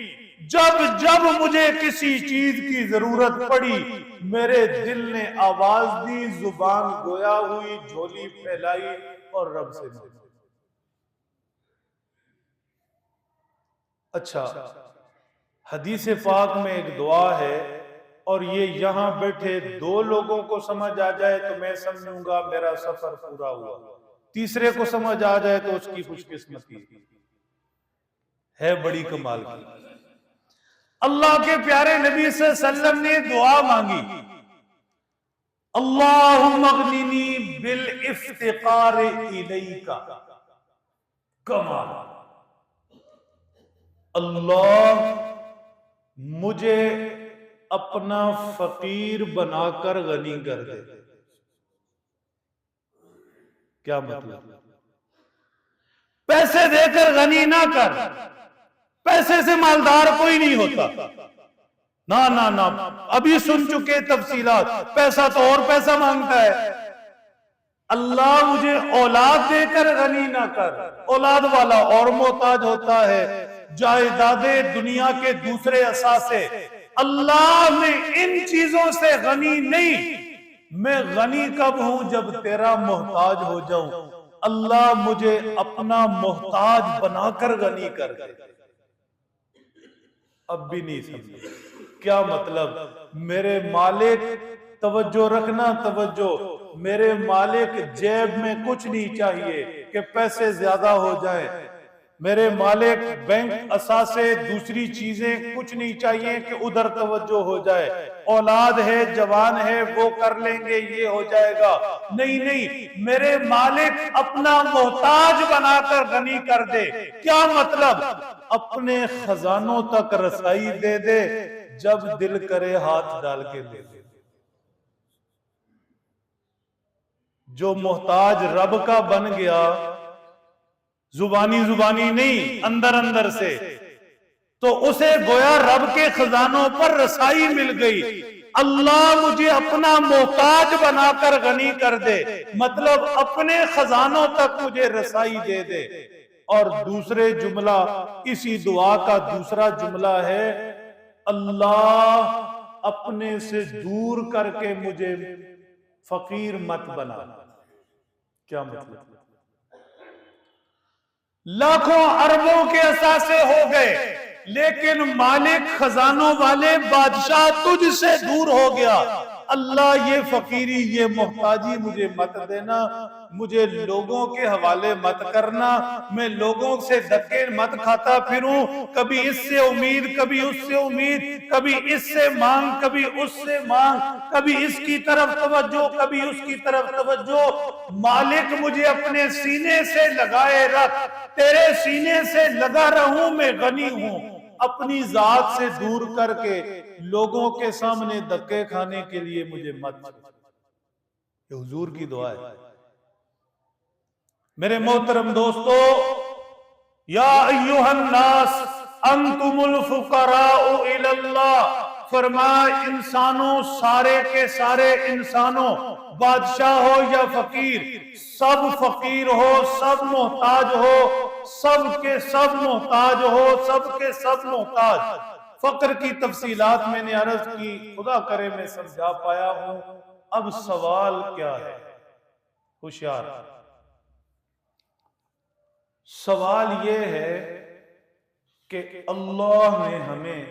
जब जब मुझे किसी चीज की जरूरत पड़ी, मेरे दिल ने आवाज दी, जुबान गोया हुई, झोली फैलाई और रब से मांगा। अच्छा, हदीस पाक में एक दुआ है, और ये यहां बैठे दो लोगों को समझ आ जाए तो मैं समझूंगा मेरा सफर पूरा हुआ, तीसरे को समझ आ जाए तो उसकी खुशकिस्मती है। बड़ी कमाल की। अल्लाह के प्यारे नबी सल्लल्लाहु अलैहि वसल्लम ने दुआ मांगी, अल्लाहुम्मा अगनिनी बिल इफ्तिकार इलैका। कमाल, अल्लाह मुझे अपना फकीर बनाकर गनी कर दे। क्या मतलब? पैसे देकर गनी ना कर, पैसे से मालदार कोई नहीं होता। ना ना ना, अभी सुन चुके तफसीलात। पैसा तो और पैसा मांगता है। अल्लाह मुझे औलाद देकर गनी ना कर, औलाद वाला और मोहताज होता है। जायदादे दुनिया के दूसरे असासे, अल्लाह में इन चीजों से गनी नहीं। मैं गनी कब हूं? जब तेरा मोहताज हो जाऊं। अल्लाह मुझे अपना मोहताज बनाकर गनी कर दे। अब भी नहीं समझे क्या मतलब? मेरे मालिक, तवज्जो रखना, तवज्जो, मेरे मालिक जेब में कुछ नहीं चाहिए कि पैसे ज्यादा हो जाए। मेरे मालिक बैंक असासे दूसरी चीजें कुछ नहीं चाहिए कि उधर तवज्जो हो जाए। औलाद है, जवान है, वो कर लेंगे, ये हो जाएगा। नहीं नहीं, मेरे मालिक अपना मोहताज बनाकर गनी कर दे। क्या मतलब? अपने खजानों तक रसाई दे दे, जब दिल करे हाथ डाल के दे दे। जो मोहताज रब का बन गया, जुबानी जुबानी नहीं, अंदर अंदर से, तो उसे गोया रब के खजानों पर रसाई मिल गई। अल्लाह मुझे अपना मोहताज बनाकर गनी कर दे, मतलब अपने खजानों तक मुझे रसाई दे दे। और दूसरे जुमला, इसी दुआ का दूसरा जुमला है, अल्लाह अपने से दूर करके मुझे फकीर मत बना। क्या मतलब? लाखों अरबों के असासे हो गए, लेकिन मालिक खजानों वाले बादशाह तुझसे दूर हो गया। अल्लाह ये फकीरी, ये मोहताजी मुझे मत देना, मुझे लोगों के हवाले मत करना, मैं लोगों से धक्के मत खाता फिरूं। कभी इससे उम्मीद, कभी उससे उम्मीद, कभी इससे मांग, कभी उससे मांग, कभी इसकी तरफ तवज्जो, कभी उसकी तरफ तवज्जो। मालिक मुझे अपने सीने से लगाए रख, तेरे सीने से लगा रहूं, मैं गनी हूं। अपनी जात से दूर करके लोगों के सामने धक्के खाने के लिए मुझे मत। ये हुजूर की दुआ है। मेरे मोहतरम दोस्तों, या अय्युहन नास अंतुमुल फुकराउ इलल्लाह, फरमाया इंसानों, सारे के सारे इंसानों, बादशाह हो या फकीर, सब फकीर हो, सब मोहताज हो, सब के सब मोहताज हो, सब के सब मोहताज। फक्र की तफसीलात मैंने अर्ज की, खुदा करे मैं समझा पाया हूं। अब सवाल क्या है? होशियार, सवाल यह है कि अल्लाह ने हमें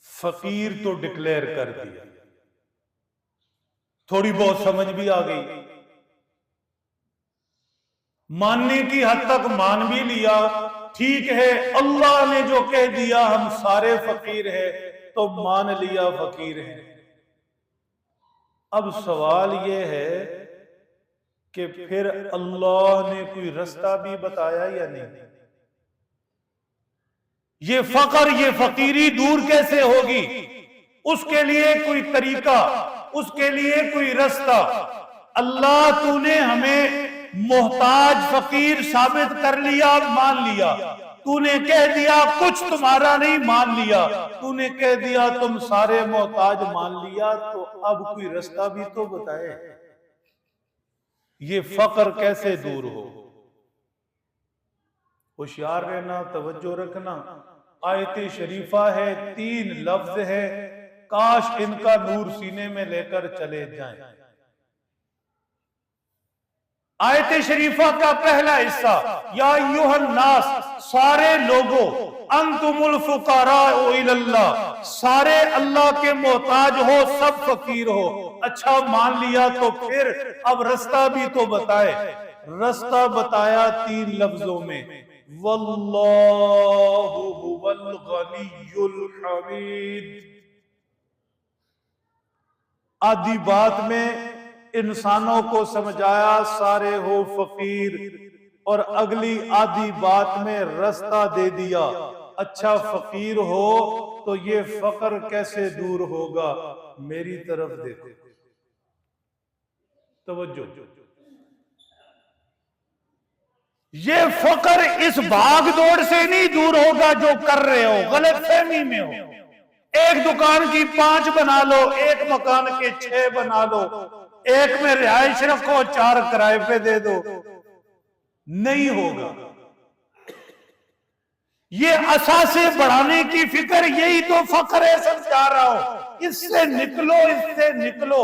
फकीर तो डिक्लेयर कर दिया, थोड़ी बहुत समझ भी आ गई, मानने की हद तक मान भी लिया। ठीक है, अल्लाह ने जो कह दिया हम सारे फकीर हैं, तो मान लिया फकीर हैं। अब सवाल यह है कि फिर अल्लाह ने कोई रास्ता भी बताया या नहीं? ये फकर, ये फकीरी दूर कैसे होगी? उसके लिए कोई तरीका, उसके लिए कोई रास्ता। अल्लाह तूने हमें मोहताज फकीर साबित कर लिया, मान लिया। तूने कह दिया कुछ तुम्हारा नहीं, मान लिया। तूने कह दिया तुम सारे मोहताज, मान लिया। तो अब कोई रास्ता भी तो बताए, ये फकर कैसे दूर हो। होशियार रहना, तवज्जो रखना। आयत शरीफा है, 3 लफ्ज है, काश इनका नूर सीने में लेकर चले जाएं। आयत शरीफा का पहला हिस्सा, या अय्युहन नास, सारे लोगों, अंतुमुल फुकारा इलल्लाह, सारे अल्लाह के मोहताज हो, सब फकीर हो। अच्छा, मान लिया, तो फिर अब रास्ता भी तो बताए। रास्ता बताया 3 लफ्जों में, वल्लाहु हुवल गनियुल हमीद। आधी बात में इंसानों को समझाया सारे हो फकीर, और अगली आधी बात में रास्ता दे दिया। अच्छा, फकीर हो तो ये फकर कैसे दूर होगा? मेरी तरफ देखो, तवज्जो। ये फकर इस भाग दौड़ से नहीं दूर होगा जो कर रहे हो, गलत फहमी में हो। एक दुकान की 5 बना लो, एक मकान के 6 बना लो, एक में रिहाइश रखो, 4 किराए पे दे दो, नहीं होगा। ये असासे बढ़ाने की फिक्र, यही तो फकर है, समझा रहा हूं। इससे निकलो, इससे निकलो।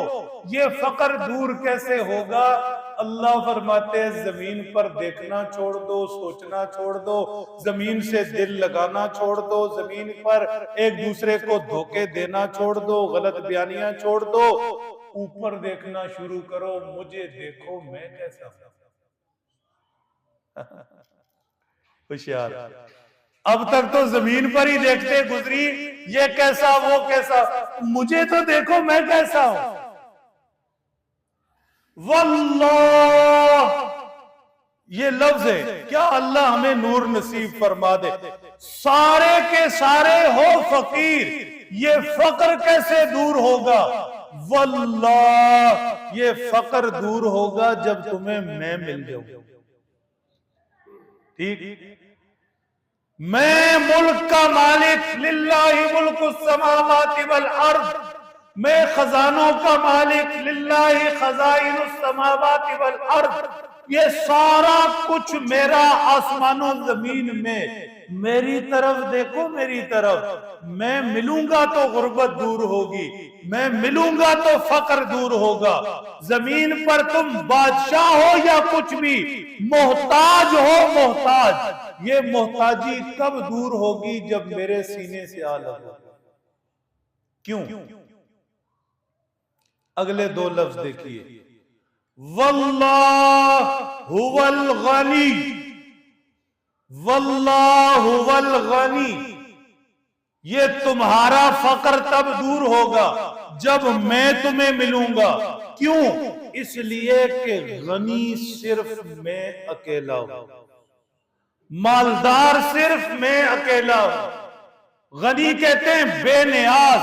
ये फकर दूर कैसे होगा? अल्लाह फरमाते हैं, जमीन पर देखना छोड़ दो, सोचना छोड़ दो, जमीन से दिल लगाना छोड़ दो, जमीन पर एक दूसरे को धोखे देना छोड़ दो, गलत बयानियां छोड़ दो, ऊपर देखना शुरू करो। मुझे देखो, मैं कैसा होशियार। अब तक तो जमीन पर ही देखते गुजरी, ये कैसा वो कैसा, मुझे तो देखो मैं कैसा हूं। वल्लाह, ये लफ्ज है क्या? अल्लाह हमें नूर नसीब फरमा दे। सारे के सारे हो फकीर, ये फकर कैसे दूर होगा? वल्लाह, ये फकर दूर होगा जब तुम्हें मैं मिल जाऊं। ठीक, मैं मुल्क का मालिक, लिल्लाहि मुल्कुस समावाति वल अर्द, मैं खजानों का मालिक, लिल्लाहि खजाइनुस समावाति वल अर्द, ये सारा कुछ मेरा, आसमानों जमीन में। मेरी तरफ देखो, मेरी तरफ। मैं मिलूंगा तो गुर्बत दूर होगी, मैं मिलूंगा तो फकर दूर होगा। जमीन पर तुम बादशाह हो या कुछ भी, मोहताज हो, मोहताज। ये मोहताजी कब दूर होगी? जब मेरे सीने से आ लगा। क्यों? अगले 2 लफ्ज देखिए, वल्लाहु वल गनी, वल्लाहु वल गनी। ये तुम्हारा फकर तब दूर होगा जब मैं तुम्हें मिलूंगा। क्यों? इसलिए कि गनी सिर्फ मैं अकेला हूं, मालदार सिर्फ मैं अकेला हूं। गनी कहते हैं बेनियाज,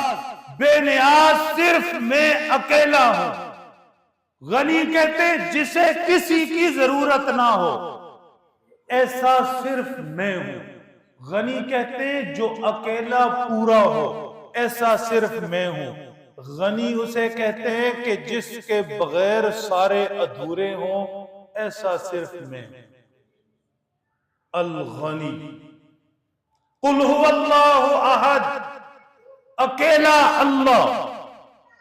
बेनियाज सिर्फ मैं अकेला हूं। गनी कहते हैं जिसे किसी की जरूरत ना हो, ऐसा सिर्फ मैं हूं। गनी कहते हैं जो अकेला पूरा हो, ऐसा सिर्फ मैं हूं। गनी उसे कहते हैं कि जिसके बगैर सारे अधूरे हों, ऐसा सिर्फ मैं हूं। अल गनी, कुल हुवल्लाहु अहद, अकेला अल्लाह,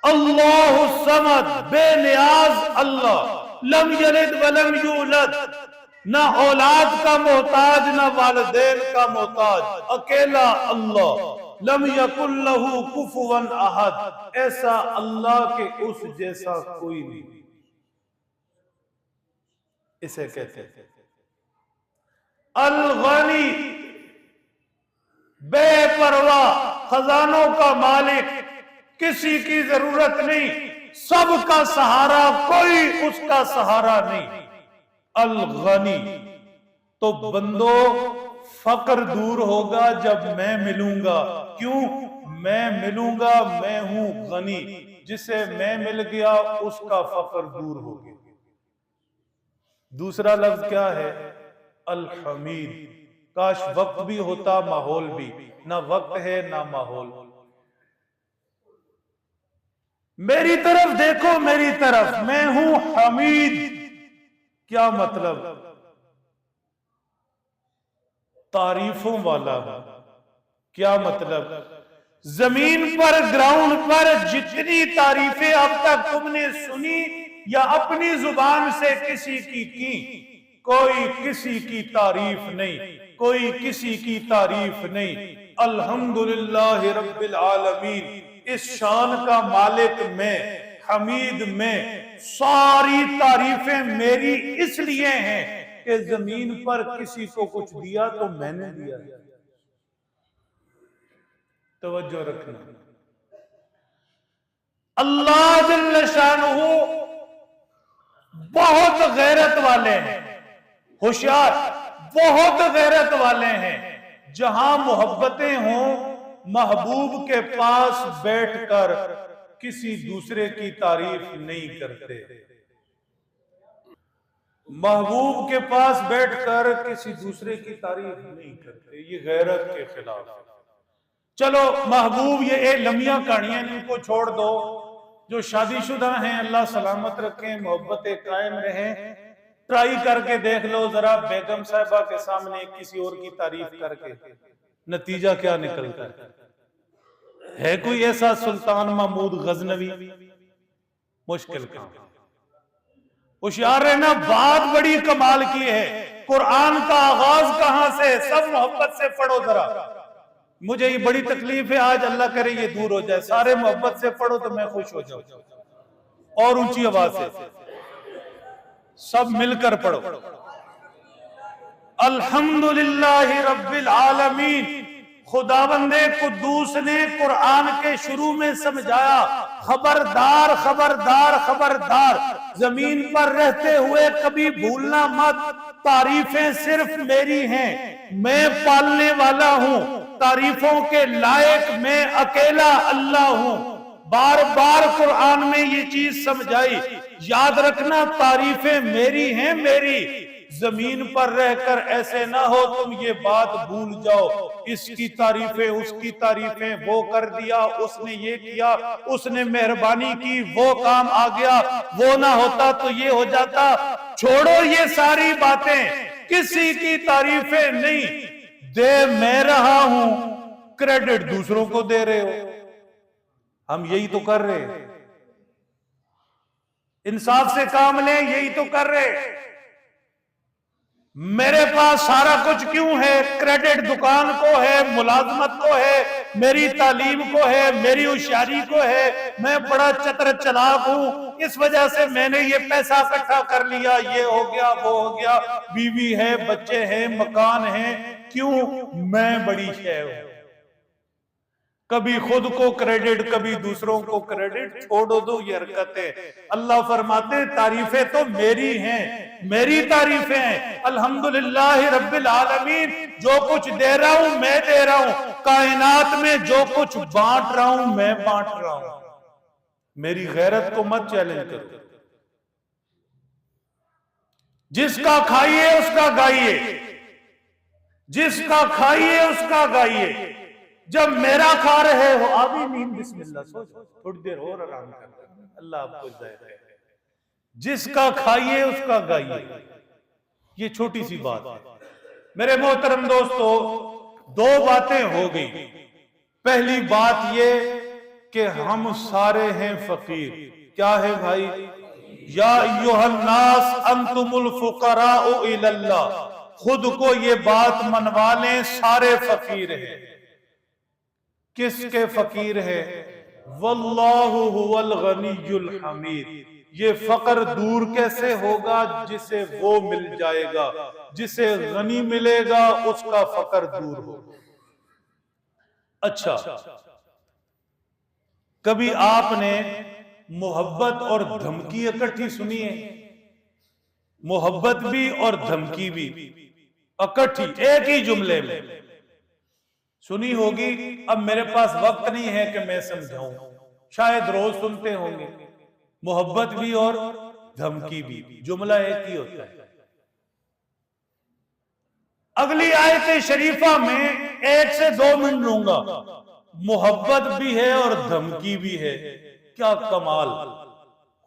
अल्लाहु समद, बेनियाज अल्लाह, लम यलिद वलम यूलद, ना औलाद का मोहताज, ना वालिदैन का मोहताज, अकेला अल्लाह। लम यकुल लहू कुफुवन अहद, ऐसा अल्लाह के उस जैसा कोई नहीं। इसे कहते हैं अल-गनी, बेपरवाह, खजानों का मालिक, किसी की जरूरत नहीं, सबका सहारा, कोई उसका सहारा नहीं। अल-गनी। तो बंदो फक्र दूर होगा जब मैं मिलूंगा। क्यों? मैं मिलूंगा, मैं हूं गनी, जिसे मैं मिल गया उसका फक्र दूर हो गया। दूसरा लफ्ज क्या है? अल-हमीद। काश वक्त भी होता, माहौल भी। ना वक्त है ना माहौल। मेरी तरफ देखो, मेरी तरफ, मैं हूं हमीद। क्या मतलब? तारीफों वाला हूं। क्या मतलब? जमीन पर, ग्राउंड पर जितनी तारीफें अब तक तुमने सुनी या अपनी जुबान से किसी की, कोई किसी की तारीफ नहीं, कोई किसी की तारीफ नहीं। अल्हम्दुलिल्लाह रब्बिल आलमीन, इस शान का मालिक मैं, हमीद मैं, सारी तारीफें मेरी इसलिए हैं कि जमीन पर किसी को कुछ दिया तो मैंने दिया। तवज्जो रखना। अल्लाह जल्ल शानुहु बहुत गैरत वाले हैं, होशियार, बहुत गैरत वाले हैं। जहां मोहब्बतें हों, महबूब के पास बैठकर किसी दूसरे की तारीफ नहीं करते। महबूब के पास बैठकर किसी दूसरे की तारीफ नहीं करते। ये गैरत के खिलाफ है। चलो महबूब, ये लम्बियां कहानियां इनको छोड़ दो। जो शादीशुदा हैं अल्लाह सलामत रखें, मोहब्बतें कायम रहें। ट्राई करके देख लो जरा बेगम साहिबा के सामने किसी और की तारीफ करके, नतीजा क्या निकलता है कोई ऐसा सुल्तान महमूद गजनवी? मुश्किल काम। होशियार रहना। बात बड़ी कमाल की है। कुरान का आगाज कहां से? सब मोहब्बत से पढ़ो जरा। मुझे ये बड़ी तकलीफ है आज, अल्लाह करे ये दूर हो जाए। सारे मोहब्बत से पढ़ो तो मैं खुश हो जाऊं। और ऊंची आवाज से सब मिलकर पढ़ो। अल्हम्दुलिल्लाहि रब्बिल आलमीन। खुदावंदे कुद्दूस ने कुरान के शुरू में समझाया, खबरदार खबरदार खबरदार, जमीन पर रहते हुए कभी भूलना मत, तारीफें सिर्फ मेरी हैं, मैं पालने वाला हूं, तारीफों के लायक मैं अकेला अल्लाह हूं। बार बार कुरान में ये चीज समझाई। याद रखना, तारीफें मेरी हैं, मेरी। जमीन पर रहकर ऐसे ना हो तुम ये बात भूल जाओ, इसकी तारीफें, उसकी तारीफें, वो कर दिया, उसने ये किया, उसने मेहरबानी की, वो काम आ गया, वो ना होता तो ये हो जाता। छोड़ो ये सारी बातें, किसी की तारीफें नहीं। दे मैं रहा हूं, क्रेडिट दूसरों को दे रहे हो। हम यही तो कर रहे हैं। इंसाफ से काम लें, यही तो कर रहे। मेरे पास सारा कुछ क्यों है? क्रेडिट दुकान को है, मुलाजमत को है, मेरी तालीम को है, मेरी होशियारी को है, मैं बड़ा चतुर चालाक हूं, इस वजह से मैंने ये पैसा इकट्ठा कर लिया, ये हो गया, वो हो गया, बीवी है, बच्चे हैं, मकान है। क्यों? मैं बड़ी शय हूं। कभी खुद को क्रेडिट, कभी दूसरों को क्रेडिट। छोड़ो दो ये हरकतें। अल्लाह फरमाते तारीफें तो मेरी हैं, मेरी तारीफें हैं। अल्हम्दुलिल्लाह रब्बिल आलमीन, जो कुछ दे रहा हूं मैं दे रहा हूं, कायनात में जो कुछ बांट रहा हूं मैं बांट रहा हूं। मेरी गैरत को मत चैलेंज करो। जिसका खाइए उसका गाइए, जिसका खाइए उसका गाइए। जब मेरा खा रहे हो आधी नींद बिस्मिल्लाह, सोचो थोड़ी देर और आराम कर, अल्लाह आपको हिदायत दे। जिसका खाइए उसका गाइए, ये छोटी सी बात है। मेरे मोहतरम दोस्तों, दो बातें हो गई। पहली बात ये कि हम सारे हैं फकीर। क्या है भाई? या अय्युहन्नास अंतुमुल फुकराउ इलल्लाह। खुद को ये बात मनवा लें, सारे फकीर हैं। किसके फकीर है? वल्लाहु हुवल गनियुल हमीद। ये फकर दूर कैसे होगा? जिसे वो मिल जाएगा, जिसे गनी मिलेगा उसका फकर दूर होगा। अच्छा, कभी आपने मोहब्बत और धमकी इकट्ठी सुनी है? मोहब्बत भी और धमकी भी इकट्ठी एक ही जुमले में सुनी होगी। अब मेरे पास वक्त नहीं है कि मैं समझाऊं, शायद रोज सुनते होंगे। मोहब्बत भी और धमकी भी, जुमला एक ही होता है। अगली आयत शरीफा में 1 से 2 मिनट लूंगा। मोहब्बत भी है और धमकी भी है। क्या कमाल!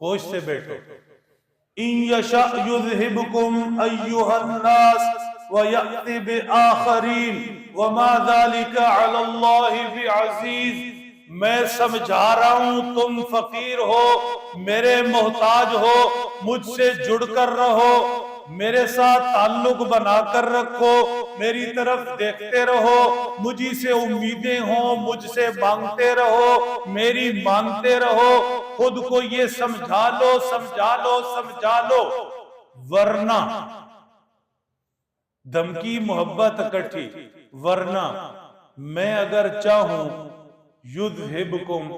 होश से बैठो। इन यशा युज़हिबकुम अय्युहन्नास व यअति बिआखरीन व मा ज़ालिका अलल्लाहि बिअज़ीज़। मैं समझा रहा हूं, तुम फकीर हो, मेरे मोहताज हो, मुझसे जुड़कर रहो, मेरे साथ ताल्लुक बनाकर रखो, मेरी तरफ देखते रहो, मुझी से उम्मीदें हो, मुझसे मांगते रहो, मेरी मानते रहो। खुद को ये समझा लो, समझा लो, समझा लो, वरना धमकी मोहब्बत इकट्ठी। वरना मैं अगर चाहूं युज़हिबकुम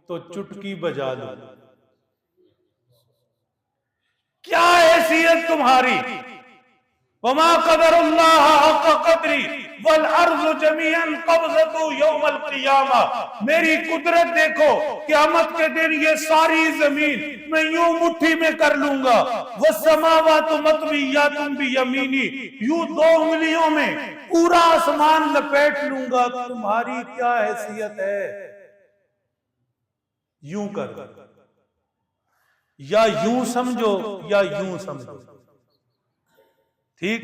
तो चुटकी बजा लूं। क्या हैसियत तुम्हारी? वमा क़दरुल्लाह हक़्क़ क़द्री वल अर्ज़ु जमीअन क़ब्ज़तु यौमल क़ियामा। मेरी कुदरत देखो, क़यामत के दिन ये सारी जमीन मैं यूं मुट्ठी में कर लूंगा। वस्समावातु मतविय्यातुन बियमीनी, यूं 2 उंगलियों में पूरा आसमान लपेट लूंगा। तुम्हारी क्या हैसियत है? यूं कर, या यूं समझो या यूं समझो। ठीक?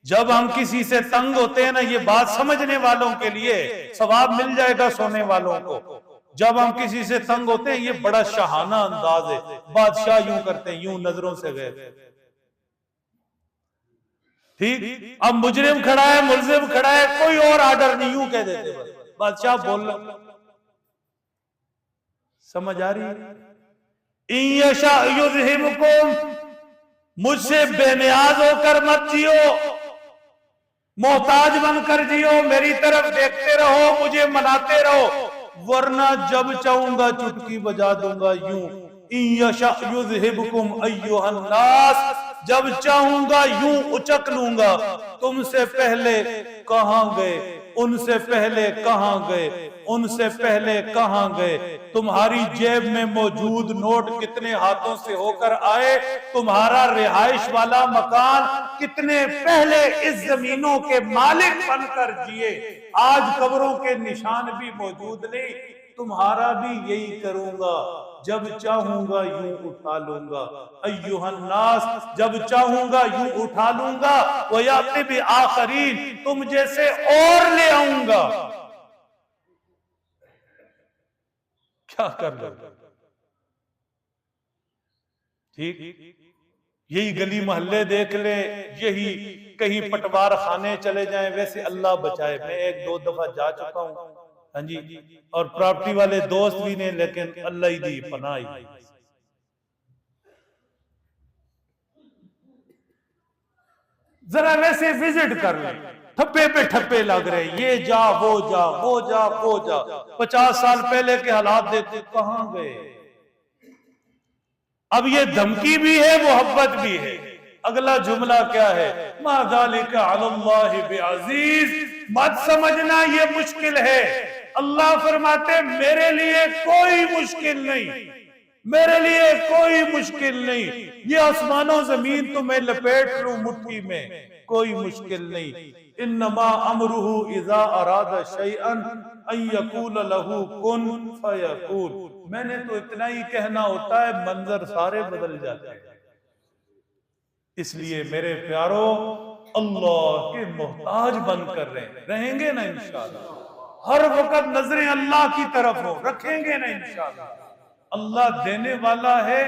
जब हम किसी से तंग होते हैं ना, ये बात समझने वालों के लिए सवाब मिल जाएगा, सोने वालों को। जब हम किसी से तंग होते हैं, ये बड़ा शाहाना अंदाज है। बादशाह यूं करते हैं, यूं नजरों से गए। ठीक? अब मुजरिम खड़ा है, मुल्जिम खड़ा है, कोई और आर्डर नहीं, यूं कह देते बादशाह बोल। समझ आ रही है? इन यशा युज़हिबकुम, मुझसे बेनियाज होकर मत जियो, मोहताज बनकर जियो, मेरी तरफ देखते रहो, मुझे मनाते रहो, वरना जब चाहूंगा चुटकी बजा दूंगा। यूं इन यशा युज़हिबकुम अय्युहन्नास, जब चाहूंगा यूं उचक लूंगा। तुमसे पहले कहां गए, उनसे पहले कहां गए, उनसे पहले कहां गए? तुम्हारी जेब में मौजूद नोट कितने हाथों से होकर आए? तुम्हारा रिहाइश वाला मकान कितने पहले इस जमीनों के मालिक बनकर जिए। आज कब्रों के निशान भी मौजूद नहीं। तुम्हारा भी यही करूंगा, जब चाहूंगा यूं उठा लूंगा। अय्युहन्नास, जब चाहूंगा यूं उठा लूंगा। व याति बिआखरीन, तुम जैसे और ले आऊंगा। क्या कर लो? ठीक? यही गली मोहल्ले देख ले, यही कहीं पटवार खाने चले जाएं। वैसे अल्लाह बचाए, मैं 1-2 दफा जा चुका हूं, हाँ जी, और प्रॉपर्टी वाले दोस्त भी ने, लेकिन अल्लाह ही दी पनाह। जरा वैसे विजिट कर ले, ठप्पे पे ठप्पे लग रहे, ये जा वो जा, वो जा वो जा। 50 साल पहले के हालात देखते, कहां गए? अब ये धमकी भी है, मोहब्बत भी है। अगला जुमला क्या है? मा ज़ालिका अलल्लाहि बिअज़ीज़, मत समझना ये मुश्किल है। अल्लाह फरमाते मेरे लिए कोई मुश्किल नहीं, मेरे लिए कोई मुश्किल नहीं। ये आसमानों जमीन तो मैं लपेट लूं मुट्ठी में, कोई मुश्किल नहीं। इन्नमा अमरुहु इज़ा अरादा शैअन अन यकूल लहू कुन फयकून। मैंने तो इतना ही कहना होता है, मंजर सारे बदल जाते हैं। इसलिए मेरे प्यारो, अल्लाह के मोहताज बनकर रहेंगे ना इंशाअल्लाह। हर वक्त नजरें अल्लाह की तरफ हो, रखेंगे ना इंशाअल्लाह। अल्लाह देने वाला है,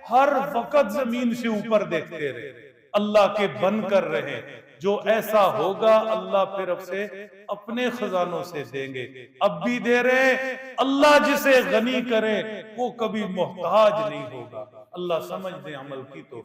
हर वक्त जमीन से ऊपर देखते रहे, अल्लाह के बनकर रहे। जो ऐसा होगा अल्लाह फिर अब से अपने खजानों से देंगे। अब भी दे रहे हैं। अल्लाह जिसे गनी करे वो कभी मोहताज नहीं होगा। अल्लाह समझ दे, अमल की तो